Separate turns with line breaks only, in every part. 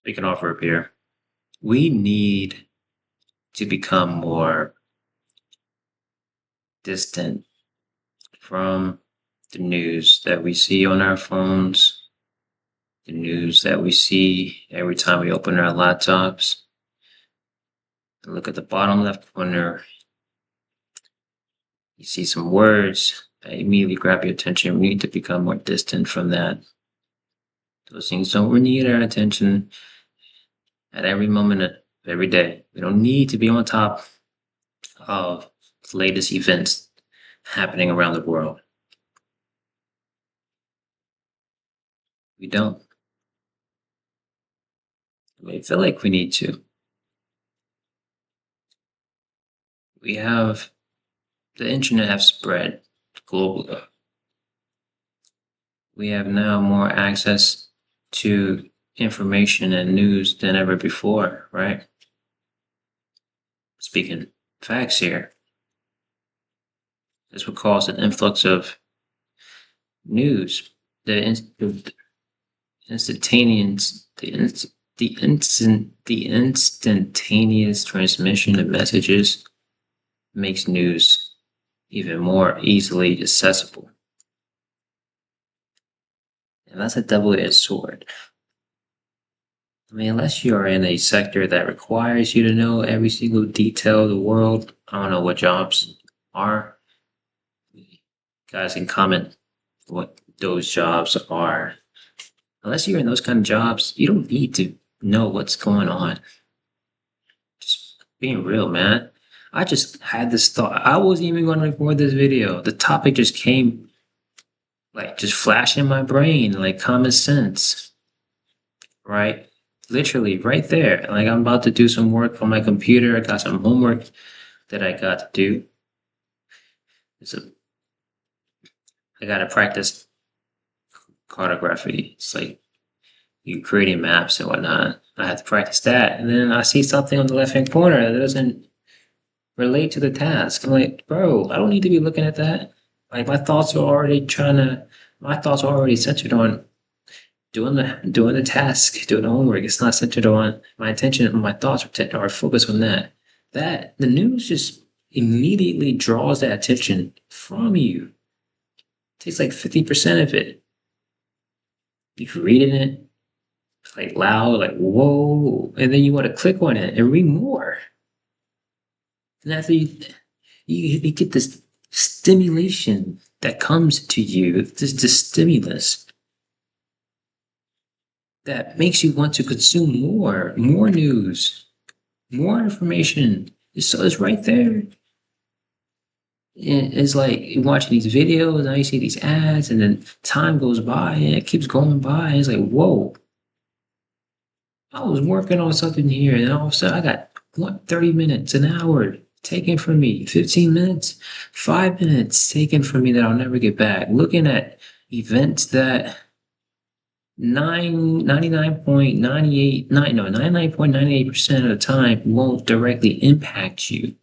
we can offer up here. We need to become more distant from the news that we see on our phones, the news that we see every time we open our laptops. Look at the bottom left corner. You see some words that immediately grab your attention. We need to become more distant from that. Those things don't need our attention at every moment of every day. We don't need to be on top of the latest events happening around the world. We don't. We feel like we need to. We have the internet have spread globally. We have now more access to information and news than ever before, right? Speaking facts here. This would cause an influx of news. The instantaneous, the instantaneous transmission of messages makes news even more easily accessible. And that's a double-edged sword. I mean, unless you're in a sector that requires you to know every single detail of the world, I don't know what jobs are. You guys can comment what those jobs are. Unless you're in those kind of jobs, you don't need to know what's going on. Just being real, man. I just had this thought. I wasn't even going to record this video. The topic just came, like, just flash in my brain, like common sense, right? Literally right there. Like, I'm about to do some work on my computer. I got some homework that I got to do. I got to practice cartography. It's like you creating maps and whatnot. I have to practice that. And then I see something on the left hand corner that doesn't relate to the task. I'm like, bro, I don't need to be looking at that. Like my thoughts are already centered on doing the task, doing the homework. It's not centered on my attention and my thoughts are focused on that. That the news just immediately draws that attention from you. It takes like 50% of it. If you're reading it, it's like loud, like whoa, and then you want to click on it and read more. And after you get this stimulation that comes to you, this stimulus that makes you want to consume more news, more information. So it's right there. It's like you're watching these videos, now you see these ads, and then time goes by and it keeps going by. And it's like, whoa, I was working on something here, and all of a sudden I got 30 minutes, an hour taken from me, 15 minutes, 5 minutes taken from me that I'll never get back. Looking at events that 99.98% of the time won't directly impact you.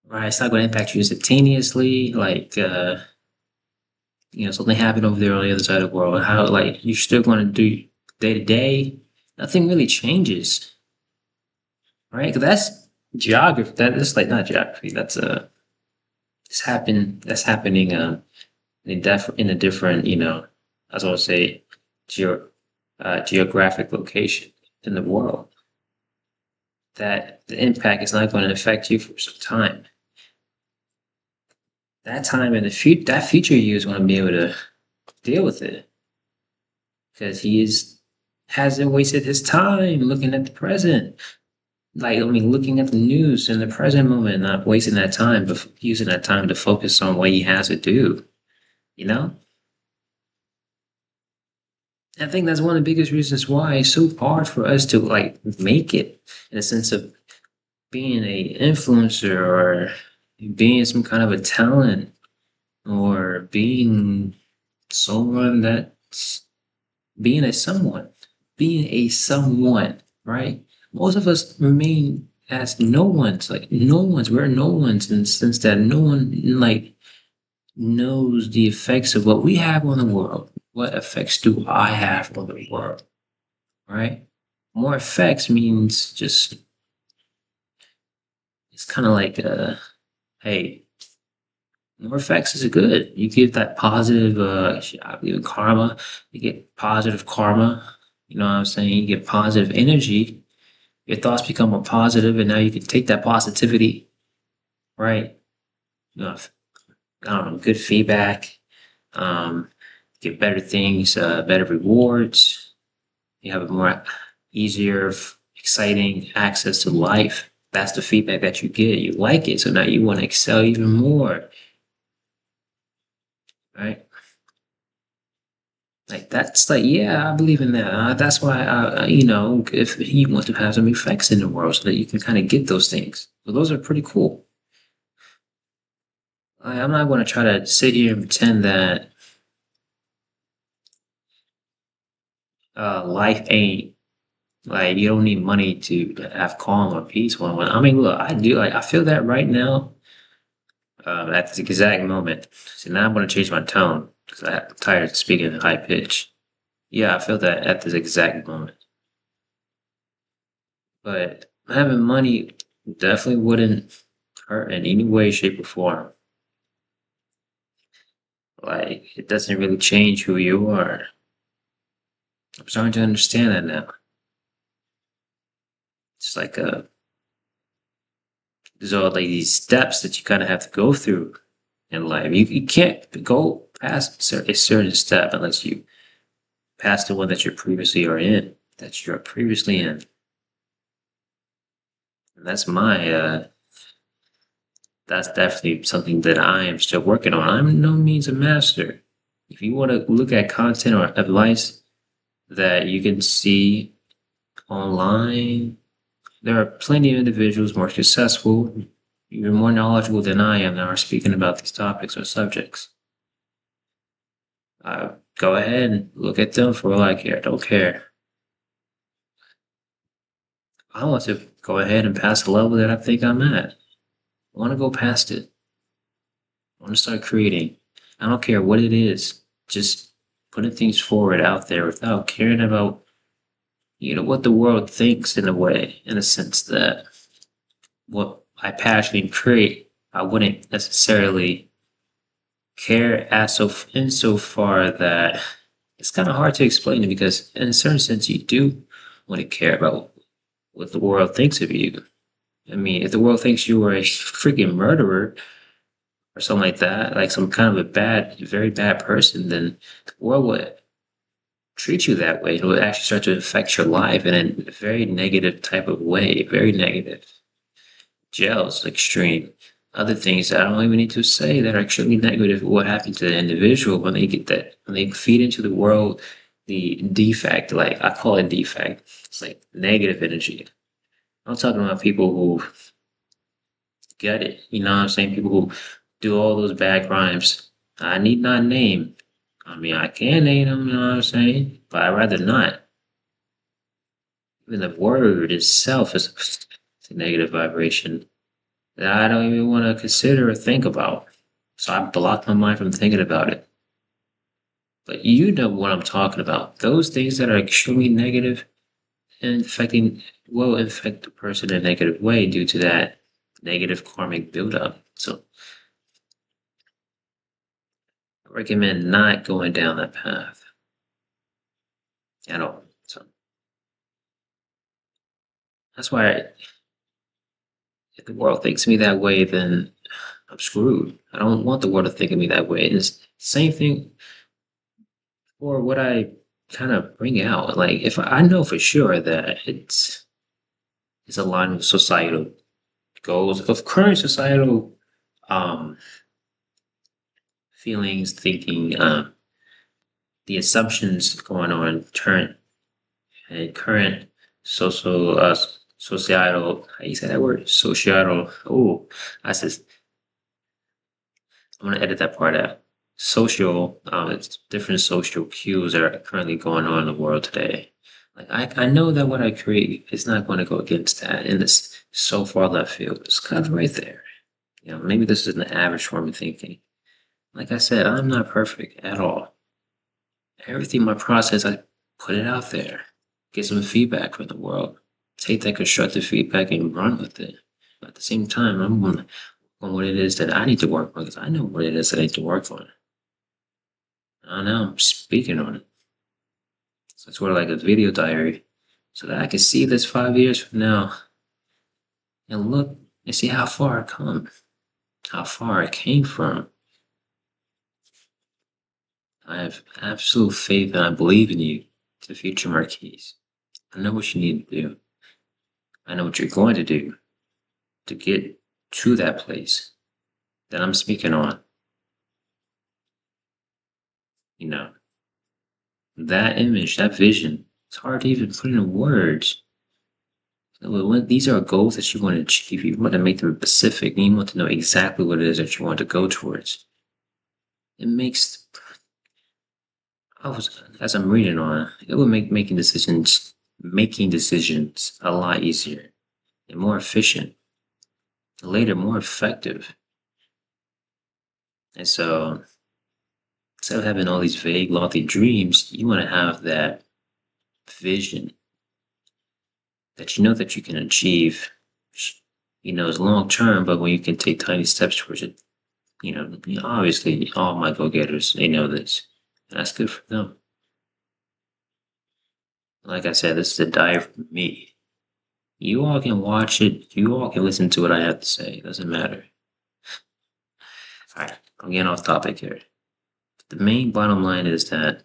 Right, it's not going to impact you instantaneously, like something happened over there on the other side of the world. How like you're still going to do day to day. Nothing really changes, right? Because that's geography. That's like not geography. That's it's happened. That's happening in a different, I was going to say, geographic location in the world. That the impact is not going to affect you for some time. That time in the future, that future you is going to be able to deal with it because hasn't wasted his time looking at the present. Like, I mean, looking at the news in the present moment, not wasting that time, but using that time to focus on what he has to do, you know? I think that's one of the biggest reasons why it's so hard for us to like make it in a sense of being a influencer or being some kind of a talent or being someone that's being a someone, right? Most of us remain as no ones, like no ones. We're no ones in the sense that no one like knows the effects of what we have on the world. What effects do I have on the world? Right? More effects means just it's kind of like hey, more effects is good. You get that positive I believe in karma. You get positive karma. You know what I'm saying? You get positive energy. Your thoughts become more positive, and now you can take that positivity, right? You know, I don't know, good feedback, um, get better things, better rewards. You have a more easier, exciting access to life. That's the feedback that you get. You like it, so now you want to excel even more, right? Like that's like, yeah, I believe in that. That's why if you want to have some effects in the world, so that you can kind of get those things. So those are pretty cool. I'm not going to try to sit here and pretend that life ain't like you don't need money to have calm or peace. I mean, look, I do. Like I feel that right now, at this exact moment. See, now I'm going to change my tone because I'm tired of speaking in high pitch. Yeah, I feel that at this exact moment. But having money definitely wouldn't hurt in any way, shape, or form. Like it doesn't really change who you are. I'm starting to understand that now. It's like there's all like these steps that you kind of have to go through in life. You can't go past a certain step unless you pass the one that you're previously are in, that you're previously in. And that's definitely something that I am still working on. I'm no means a master. If you want to look at content or advice that you can see online, there are plenty of individuals more successful, even more knowledgeable than I am that are speaking about these topics or subjects. Go ahead and look at them for all I care. Don't care. I want to go ahead and pass the level that I think I'm at. I want to go past it. I want to start creating. I don't care what it is. Just putting things forward out there without caring about, what the world thinks in a way, in a sense that what I passionately create, I wouldn't necessarily care as so insofar that it's kind of hard to explain it because in a certain sense you do want to care about what the world thinks of you. I mean, if the world thinks you are a freaking murderer or something like that, like some kind of a bad, very bad person, then the world would treat you that way. It would actually start to affect your life in a very negative type of way, very negative. Jails, extreme. Other things that I don't even need to say that are extremely negative. What happens to the individual when they get that, when they feed into the world the defect, like I call it defect. It's like negative energy. I'm talking about people who get it. You know what I'm saying? People who do all those bad crimes. I need not name. I mean, I can name them, you know what I'm saying? But I'd rather not. Even the word itself is a negative vibration that I don't even want to consider or think about. So I block my mind from thinking about it. But you know what I'm talking about. Those things that are extremely negative and affecting will affect the person in a negative way due to that negative karmic buildup. So I recommend not going down that path at all. So that's why if the world thinks me that way, then I'm screwed. I don't want the world to think of me that way. And it's the same thing for what I kind of bring out. Like if I know for sure that it's aligned with societal goals of current societal um feelings, thinking, the assumptions going on current social societal, how you say that word? Societal. Oh, I said I'm gonna edit that part out. Social, it's different social cues that are currently going on in the world today. Like I know that what I create is not going to go against that, and it's so far left field. It's kind of right there. Maybe this is an average form of thinking. Like I said, I'm not perfect at all. Everything my process, I put it out there, get some feedback from the world, take that constructive feedback and run with it. But at the same time, I'm on what it is that I need to work on because I know what it is that I need to work on. And now I'm speaking on it. So it's sort of like a video diary so that I can see this 5 years from now and look and see how far I come, how far I came from. I have absolute faith and I believe in you, the future Marquise. I know what you need to do. I know what you're going to do to get to that place that I'm speaking on. You know, that image, that vision, it's hard to even put into words. These are goals that you want to achieve. You want to make them specific and you want to know exactly what it is that you want to go towards. It makes, as I'm reading on, it will make making decisions a lot easier and more efficient, and later more effective. And so, instead of having all these vague, lofty dreams, you want to have that vision that you know that you can achieve. It's long term, but when you can take tiny steps towards it, obviously all my go-getters, they know this. And that's good for them. Like I said, this is a diet for me. You all can watch it, you all can listen to what I have to say. It doesn't matter. Alright, I'm getting off topic here. The main bottom line is that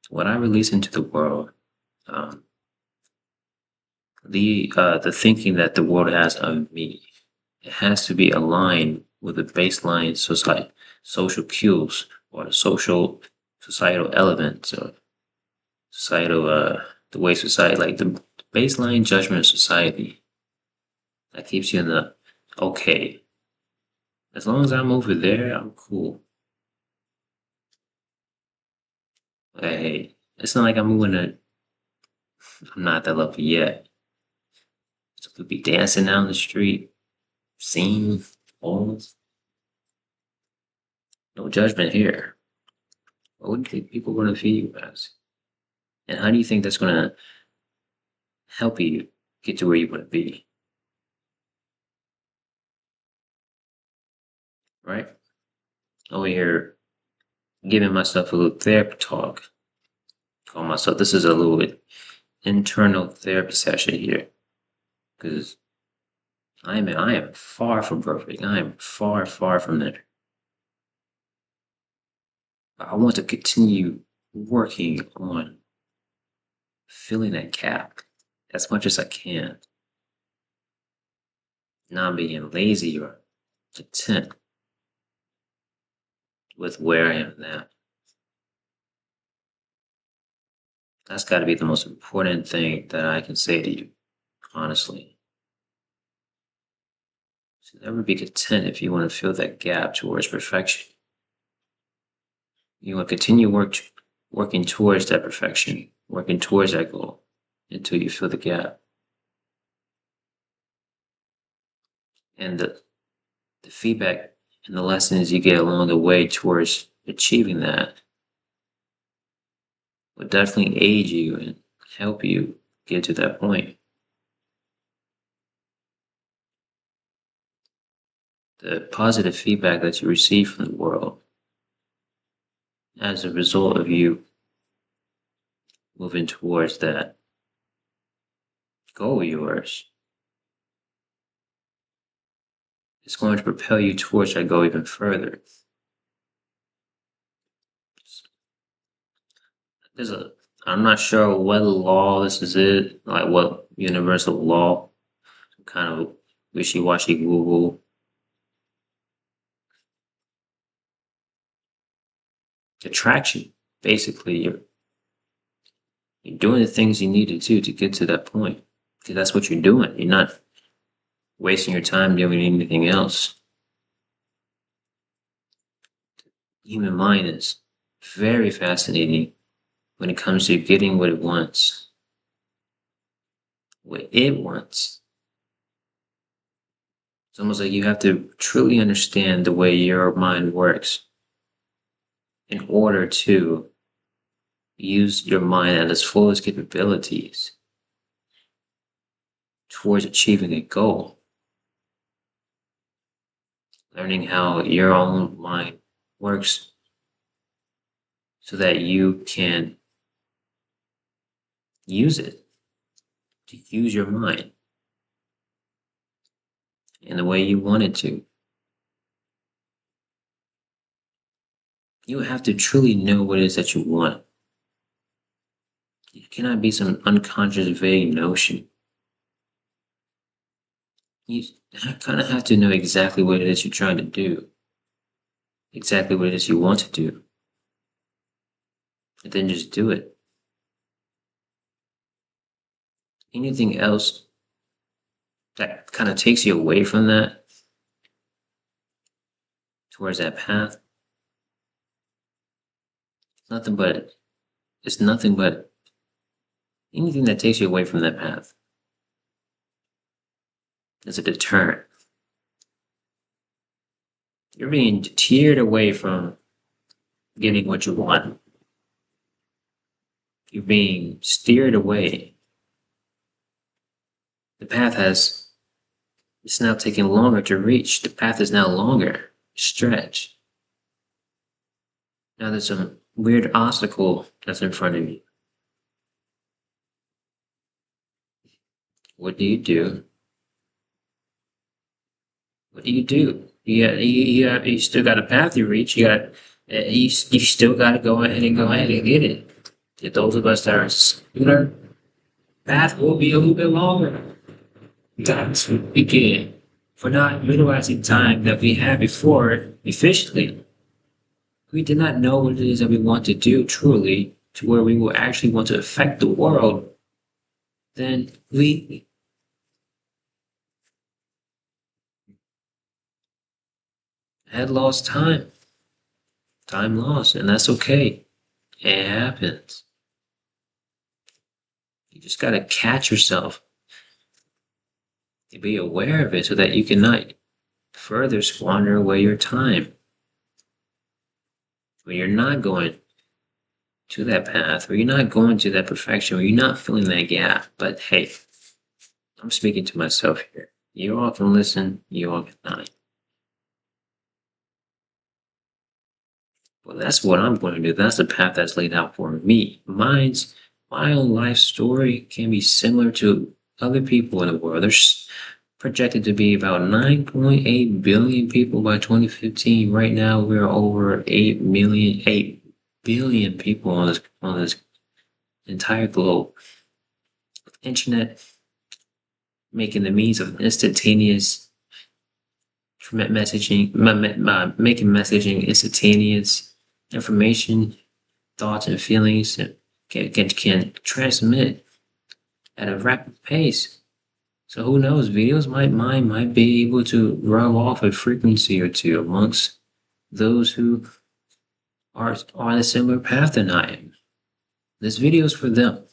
what I release into the world, um, the thinking that the world has of me, it has to be aligned with the baseline social cues or the societal elements or societal the way society like the baseline judgment of society that keeps you in the okay. As long as I'm over there, I'm cool. Hey, it's not like I'm moving to I'm not that level yet. So could be dancing down the street, singing, balls. No judgment here. What do you think people are gonna feed you as? And how do you think that's gonna help you get to where you want to be? Right? Over here giving myself a little therapy talk. Call myself this is a little bit internal therapy session here. Because I am far from perfect. I am far, far from there. I want to continue working on filling that gap as much as I can. Not being lazy or content with where I am now. That's got to be the most important thing that I can say to you, honestly. So never be content if you want to fill that gap towards perfection. You want to continue working towards that perfection, working towards that goal until you fill the gap. And the feedback and the lessons you get along the way towards achieving that will definitely aid you and help you get to that point. The positive feedback that you receive from the world as a result of you moving towards that goal of yours is going to propel you towards that goal even further. I'm not sure what law this is it, like what universal law, kind of wishy-washy Google. Attraction. Basically, you're doing the things you need to do to get to that point. Because that's what you're doing. You're not wasting your time doing anything else. Human mind is very fascinating when it comes to getting what it wants. What it wants. It's almost like you have to truly understand the way your mind works in order to use your mind at its fullest capabilities towards achieving a goal. Learning how your own mind works so that you can use it, to use your mind in the way you want it to. You have to truly know what it is that you want. It cannot be some unconscious, vague notion. You kind of have to know exactly what it is you're trying to do, exactly what it is you want to do, and then just do it. Anything else that kind of takes you away from that, towards that path, nothing but it's nothing but anything that takes you away from that path is a deterrent. You're being teared away from getting what you want. You're being steered away. The path it's now taking longer to reach. The path is now longer, stretched. Now there's some weird obstacle that's in front of you. What do you do? What do you do? You still got a path you reach. You still got to go ahead and get it. To those of us that are sooner, path will be a little bit longer. That's begin for not utilizing time that we had before efficiently. We did not know what it is that we want to do truly to where we will actually want to affect the world. Then we had lost time. Time lost, and that's okay. It happens. You just gotta catch yourself to be aware of it so that you cannot further squander away your time. When you're not going to that path, or you're not going to that perfection, or you're not filling that gap. But hey, I'm speaking to myself here. You all can listen, you all cannot. Well, that's what I'm going to do. That's the path that's laid out for me. My own life story can be similar to other people in the world. There's projected to be about 9.8 billion people by 2015. Right now, we're over 8 billion people on this entire globe. Internet making the means of instantaneous messaging, making messaging instantaneous information, thoughts, and feelings can transmit at a rapid pace. So who knows? Videos might be able to rub off a frequency or two amongst those who are on a similar path than I am. This video is for them.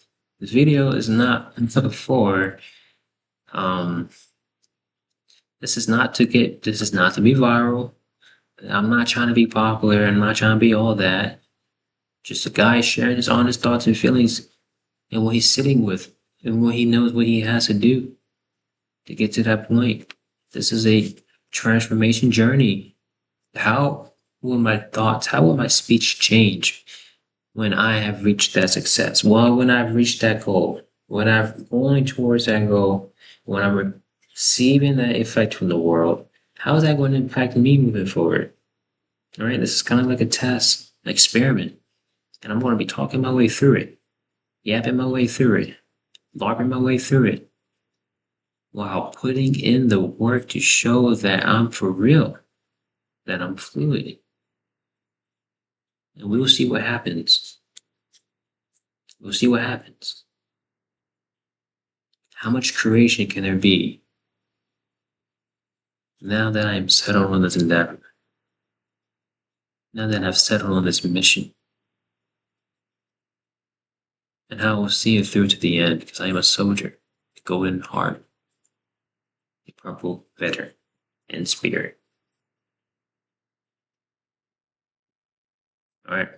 This video is not for this is not to be viral. I'm not trying to be popular. I'm not trying to be all that. Just a guy sharing his honest thoughts and feelings and what he's sitting with and what he knows what he has to do to get to that point. This is a transformation journey. How will my speech change when I have reached that success? Well, when I've reached that goal, when I'm going towards that goal, when I'm receiving that effect from the world, how is that going to impact me moving forward? All right, this is kind of like a test, an experiment, and I'm going to be talking my way through it, yapping my way through it, larping my way through it, while putting in the work to show that I'm for real, that I'm fluid. And we'll see what happens. We'll see what happens. How much creation can there be now that I'm settled on this endeavor? Now that I've settled on this mission? And how I will see it through to the end because I am a soldier, a golden heart, a purple veteran in spirit. All right.